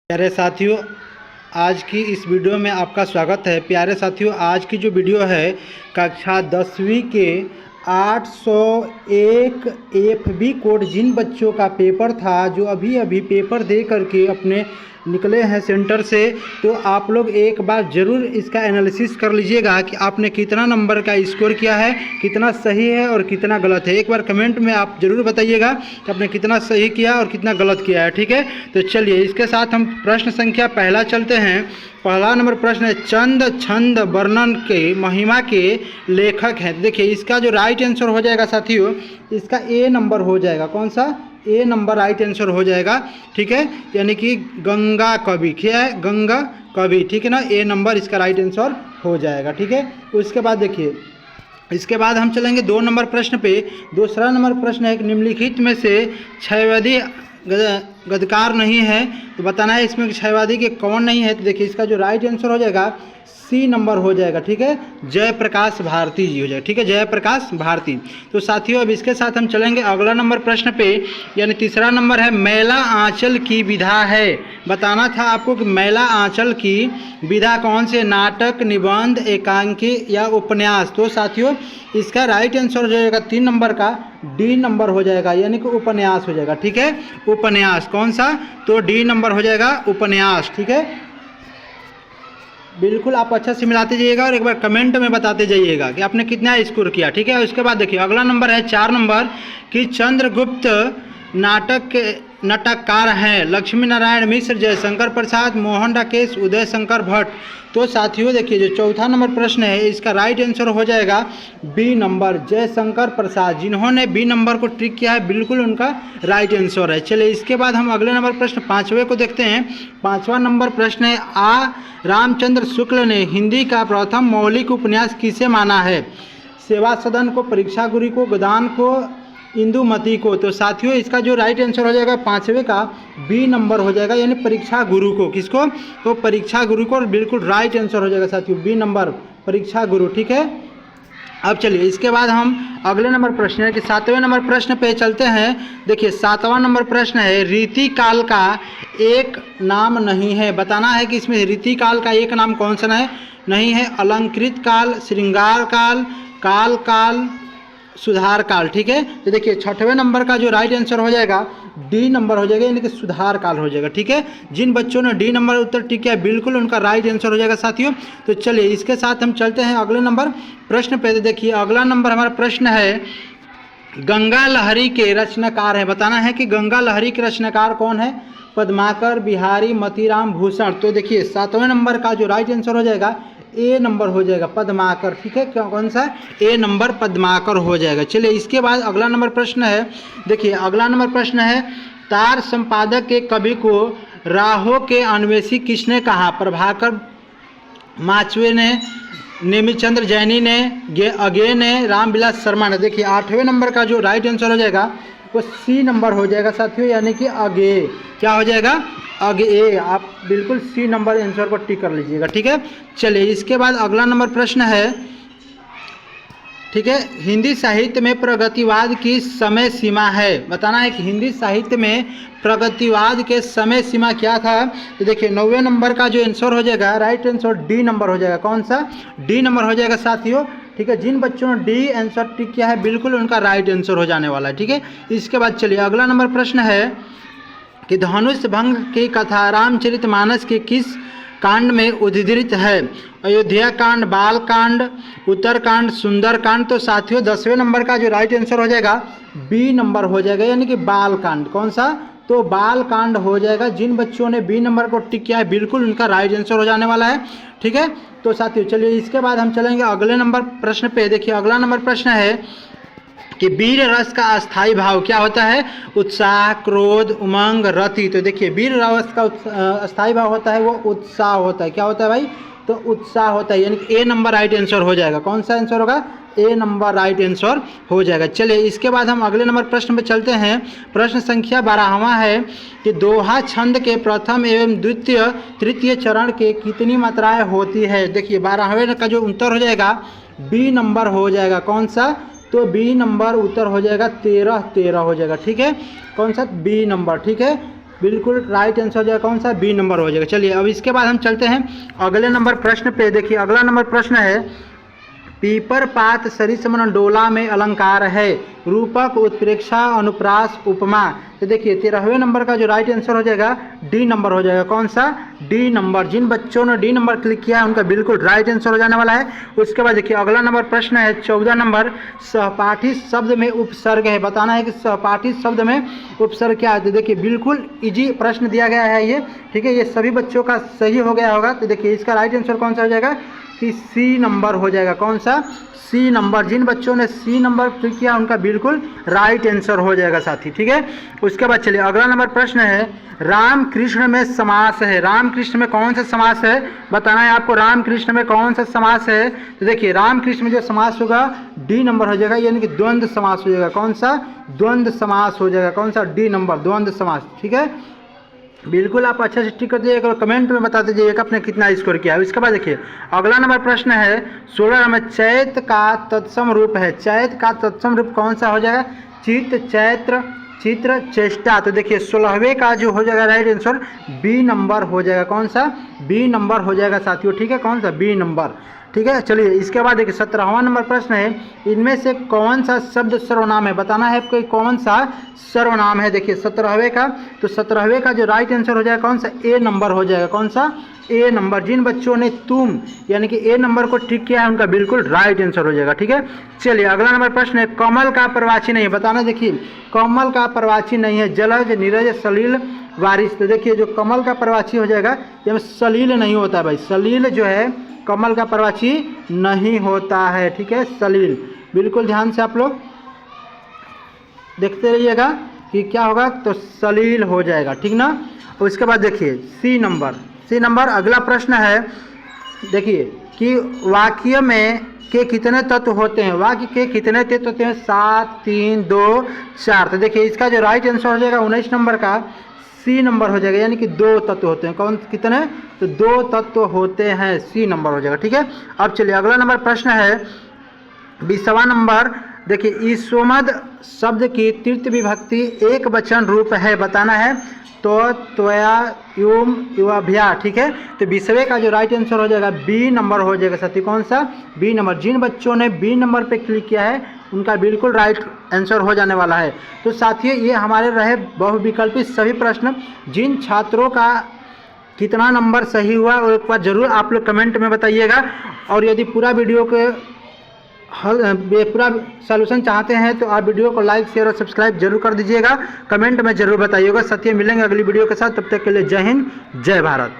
प्यारे साथियों, आज की इस वीडियो में आपका स्वागत है। प्यारे साथियों, आज की जो वीडियो है कक्षा 10वीं के 801 FB कोड जिन बच्चों का पेपर था, जो अभी अभी पेपर दे करके अपने निकले हैं सेंटर से, तो आप लोग एक बार ज़रूर इसका एनालिसिस कर लीजिएगा कि आपने कितना नंबर का स्कोर किया है, कितना सही है और कितना गलत है। एक बार कमेंट में आप ज़रूर बताइएगा कि आपने कितना सही किया और कितना गलत किया है। ठीक है, तो चलिए इसके साथ हम प्रश्न संख्या पहला चलते हैं। पहला नंबर प्रश्न है, चंद छंद वर्णन के महिमा के लेखक हैं। देखिए इसका जो राइट आंसर हो जाएगा साथियों, इसका ए नंबर हो जाएगा। कौन सा? ए नंबर राइट आंसर हो जाएगा। ठीक है, यानी कि गंगा कवि। क्या है? गंगा कवि। ठीक है ना, ए नंबर इसका राइट आंसर हो जाएगा। ठीक है, उसके बाद देखिए, इसके बाद हम चलेंगे 2 नंबर प्रश्न पे। दूसरा नंबर प्रश्न है कि निम्नलिखित में से क्षयवादी गद्यकार नहीं है, तो बताना है इसमें क्षयवादी के कौन नहीं है। तो देखिए इसका जो राइट आंसर हो जाएगा सी नंबर हो जाएगा। ठीक है, जयप्रकाश भारती जी हो जाएगा। ठीक है, जयप्रकाश भारती। तो साथियों अब इसके साथ हम चलेंगे अगला नंबर प्रश्न पे, यानी तीसरा नंबर है, मैला आंचल की विधा है। बताना था आपको कि मैला आंचल की विधा कौन से? नाटक, निबंध, एकांकी या उपन्यास। तो साथियों इसका राइट आंसर हो जाएगा 3 नंबर का डी नंबर हो जाएगा, यानी कि उपन्यास हो जाएगा। ठीक है, उपन्यास। कौन सा? तो डी नंबर हो जाएगा उपन्यास। ठीक है, बिल्कुल आप अच्छा से मिलाते जाइएगा और एक बार कमेंट में बताते जाइएगा कि आपने कितना स्कोर किया। ठीक है, उसके बाद देखिए अगला नंबर है 4 नंबर कि चंद्रगुप्त नाटक के नाटककार हैं लक्ष्मी नारायण मिश्र, जयशंकर प्रसाद, मोहन राकेश, उदय शंकर भट्ट। तो साथियों देखिए जो चौथा नंबर प्रश्न है, इसका राइट आंसर हो जाएगा बी नंबर, जयशंकर प्रसाद। जिन्होंने बी नंबर को टिक किया है बिल्कुल उनका राइट आंसर है। चलिए इसके बाद हम अगले नंबर प्रश्न 5वें को देखते हैं। 5वां नंबर प्रश्न है, रामचंद्र शुक्ल ने हिंदी का प्रथम मौलिक उपन्यास किसे माना है? सेवा सदन को, परीक्षा गुरु को, गोदान को, इंदुमती को। तो साथियों इसका जो राइट आंसर हो जाएगा 5वें का बी नंबर हो जाएगा, यानी परीक्षा गुरु को। किसको? तो परीक्षा गुरु को, बिल्कुल राइट आंसर हो जाएगा साथियों बी नंबर, परीक्षा गुरु। ठीक है, अब चलिए इसके बाद हम अगले नंबर प्रश्न है कि 7वें नंबर प्रश्न पे चलते हैं। देखिए 7वां नंबर प्रश्न है, रीति काल का एक नाम नहीं है। बताना है कि इसमें रीति काल का एक नाम कौन सा है? नहीं है। अलंकृत काल, श्रृंगार काल, काल काल, सुधार काल। ठीक है, तो देखिए 6वें नंबर का जो राइट आंसर हो जाएगा डी नंबर हो जाएगा, यानी कि सुधार काल हो जाएगा। ठीक है, जिन बच्चों ने डी नंबर उत्तर टिक किया बिल्कुल उनका राइट आंसर हो जाएगा साथियों। तो चलिए इसके साथ हम चलते हैं अगले नंबर प्रश्न पे। देखिए अगला नंबर हमारा प्रश्न है, गंगा लहरी के रचनाकार है। बताना है कि गंगा लहरी के रचनाकार कौन है? पद्माकर, बिहारी, मतीराम, भूषण। तो देखिए 7वें नंबर का जो राइट आंसर हो जाएगा ए नंबर हो जाएगा, पद्माकर। ठीक है, कौन सा? ए नंबर पद्माकर हो जाएगा। चलिए इसके बाद अगला नंबर प्रश्न है। देखिए अगला नंबर प्रश्न है, तार संपादक के कवि को राहों के अन्वेषी किसने कहा? प्रभाकर माचवे ने, नेमिचंद्र जैनी ने, अगे ने, रामविलास शर्मा ने। देखिए 8वें नंबर का जो राइट आंसर हो जाएगा वो सी नंबर हो जाएगा साथियों, यानी कि अगे। क्या हो जाएगा? अगे। आप बिल्कुल सी नंबर आंसर को टिक कर लीजिएगा। ठीक है, चलिए इसके बाद अगला नंबर प्रश्न है। ठीक है, हिंदी साहित्य में प्रगतिवाद की समय सीमा है। बताना है कि हिंदी साहित्य में प्रगतिवाद के समय सीमा क्या था? तो देखिए 9वें नंबर का जो आंसर हो जाएगा राइट आंसर डी नंबर हो जाएगा। कौन सा? डी नंबर हो जाएगा साथियों। ठीक है, जिन बच्चों ने डी आंसर टिक किया है बिल्कुल उनका राइट आंसर हो जाने वाला है। ठीक है, इसके बाद चलिए अगला नंबर प्रश्न है कि धनुष भंग की कथा रामचरितमानस के किस कांड में उद्धृत है? अयोध्या कांड, बाल कांड, उत्तरकांड, सुंदर कांड। तो साथियों 10वें नंबर का जो राइट आंसर हो जाएगा बी नंबर हो जाएगा, यानी कि बाल कांड। कौन सा? तो बाल कांड हो जाएगा। जिन बच्चों ने बी नंबर को टिक किया है बिल्कुल उनका राइट आंसर हो जाने वाला है। ठीक है, तो साथियों चलिए इसके बाद हम चलेंगे अगले नंबर प्रश्न पे। देखिए अगला नंबर प्रश्न है कि वीर रस का अस्थाई भाव क्या होता है? उत्साह, क्रोध, उमंग, रति। तो देखिए वीर रस का अस्थाई भाव होता है वो उत्साह होता है। क्या होता है भाई? तो उत्साह होता है, यानी कि ए नंबर राइट आंसर हो जाएगा। कौन सा आंसर होगा? ए नंबर राइट आंसर हो जाएगा। चलिए इसके बाद हम अगले नंबर प्रश्न पे चलते हैं। प्रश्न संख्या 12वां है कि दोहा छंद के प्रथम एवं द्वितीय तृतीय चरण के कितनी मात्राएं होती है? देखिए 12वें का जो उत्तर हो जाएगा बी नंबर हो जाएगा। कौन सा? तो बी नंबर उत्तर हो जाएगा 13 हो जाएगा। ठीक है, कौन सा? B number. ठीक है, बिल्कुल राइट आंसर हो जाएगा कौन सा, बी नंबर हो जाएगा। चलिए अब इसके बाद हम चलते हैं अगले नंबर प्रश्न पे। देखिए अगला नंबर प्रश्न है, पीपर पात सरिसमन डोला में अलंकार है, रूपक उत्प्रेक्षा अनुप्रास उपमा। तो देखिए 13वें नंबर का जो राइट आंसर हो जाएगा डी नंबर हो जाएगा। कौन सा, डी नंबर। जिन बच्चों ने डी नंबर क्लिक किया है उनका बिल्कुल राइट आंसर हो जाने वाला है। उसके बाद देखिए अगला नंबर प्रश्न है 14 नंबर, सहपाठी शब्द में उपसर्ग है, बताना है कि सहपाठी शब्द में उपसर्ग क्या है। तो देखिए बिल्कुल इजी प्रश्न दिया गया है ये, ठीक है, ये सभी बच्चों का सही हो गया होगा। तो देखिए इसका राइट आंसर कौन सा हो जाएगा कि सी नंबर हो जाएगा। कौन सा, सी नंबर। जिन बच्चों ने सी नंबर क्लिक किया उनका बिल्कुल राइट आंसर हो जाएगा साथी, ठीक है। उसके बाद चलिए अगला नंबर प्रश्न है, राम कृष्ण में समास है, राम कृष्ण में कौन सा समास है, बताना है आपको राम कृष्ण में कौन सा समास है। तो देखिए राम कृष्ण में जो समास होगा डी नंबर हो जाएगा, यानी कि द्वंद्व समास हो जाएगा। कौन सा, द्वंद्व समास हो जाएगा। कौन सा, डी नंबर, द्वंद्व समास, ठीक है। बिल्कुल आप अच्छे से टिक कर दीजिएगा और कमेंट में बता दीजिएगा आपने कितना स्कोर किया है। इसके बाद देखिए अगला नंबर प्रश्न है 16 नंबर, चैत का तत्सम रूप है, चैत का तत्सम रूप कौन सा हो जाएगा, चित्त, चैत्र, चित्र, चेष्टा। तो देखिए 16वें का जो हो जाएगा राइट आंसर बी नंबर हो जाएगा। कौन सा, बी नंबर हो जाएगा साथियों, ठीक है। कौन सा, बी नंबर, ठीक है। चलिए इसके बाद देखिए 17वां नंबर प्रश्न है, इनमें से कौन सा शब्द सर्वनाम है, बताना है आपको कौन सा सर्वनाम है। देखिए 17वें का, तो 17वें का जो राइट आंसर हो जाएगा कौन सा, ए नंबर हो जाएगा। कौन सा, ए नंबर। जिन बच्चों ने तुम यानी कि ए नंबर को टिक किया है उनका बिल्कुल राइट आंसर हो जाएगा, ठीक है। चलिए अगला नंबर प्रश्न है, कमल का प्रवाची नहीं है, बताना। देखिए कमल का प्रवाची नहीं है, जलज, नीरज, सलील, वारिस। तो देखिए जो कमल का प्रवाची हो जाएगा ये सलील नहीं होता भाई, सलील जो है कमल का प्रवाची नहीं होता है, ठीक है, सलील। बिल्कुल ध्यान से आप लोग देखते रहिएगा कि क्या होगा, तो सलील हो जाएगा, ठीक ना। उसके बाद देखिए सी नंबर, सी नंबर अगला प्रश्न है, देखिए कि वाक्य में के कितने तत्व होते हैं, वाक्य के कितने तत्व होते हैं, 7, 3, 2, 4। तो देखिए इसका जो राइट आंसर हो जाएगा 19 नंबर का सी नंबर हो जाएगा, यानी कि 2 तत्व होते हैं। कौन, कितने, तो 2 तत्व होते हैं, सी नंबर हो जाएगा, ठीक है। अब चलिए अगला नंबर प्रश्न है 20वां नंबर, देखिए ईसोमद शब्द की तृतीय विभक्ति एक वचन रूप है, बताना है, तो, त्वया, युम, युवाभ्या, ठीक है। तो 20वें का जो राइट आंसर हो जाएगा बी नंबर हो जाएगा साथी। कौन सा, बी नंबर। जिन बच्चों ने बी नंबर पे क्लिक किया है उनका बिल्कुल राइट आंसर हो जाने वाला है। तो साथियों ये हमारे रहे बहुविकल्पी सभी प्रश्न। जिन छात्रों का कितना नंबर सही हुआ और एक बार जरूर आप लोग कमेंट में बताइएगा। और यदि पूरा वीडियो के पूरा सॉल्यूशन चाहते हैं तो आप वीडियो को लाइक, शेयर और सब्सक्राइब जरूर कर दीजिएगा, कमेंट में जरूर बताइएगा। साथियों मिलेंगे अगली वीडियो के साथ, तब तक के लिए जय हिंद, जय भारत।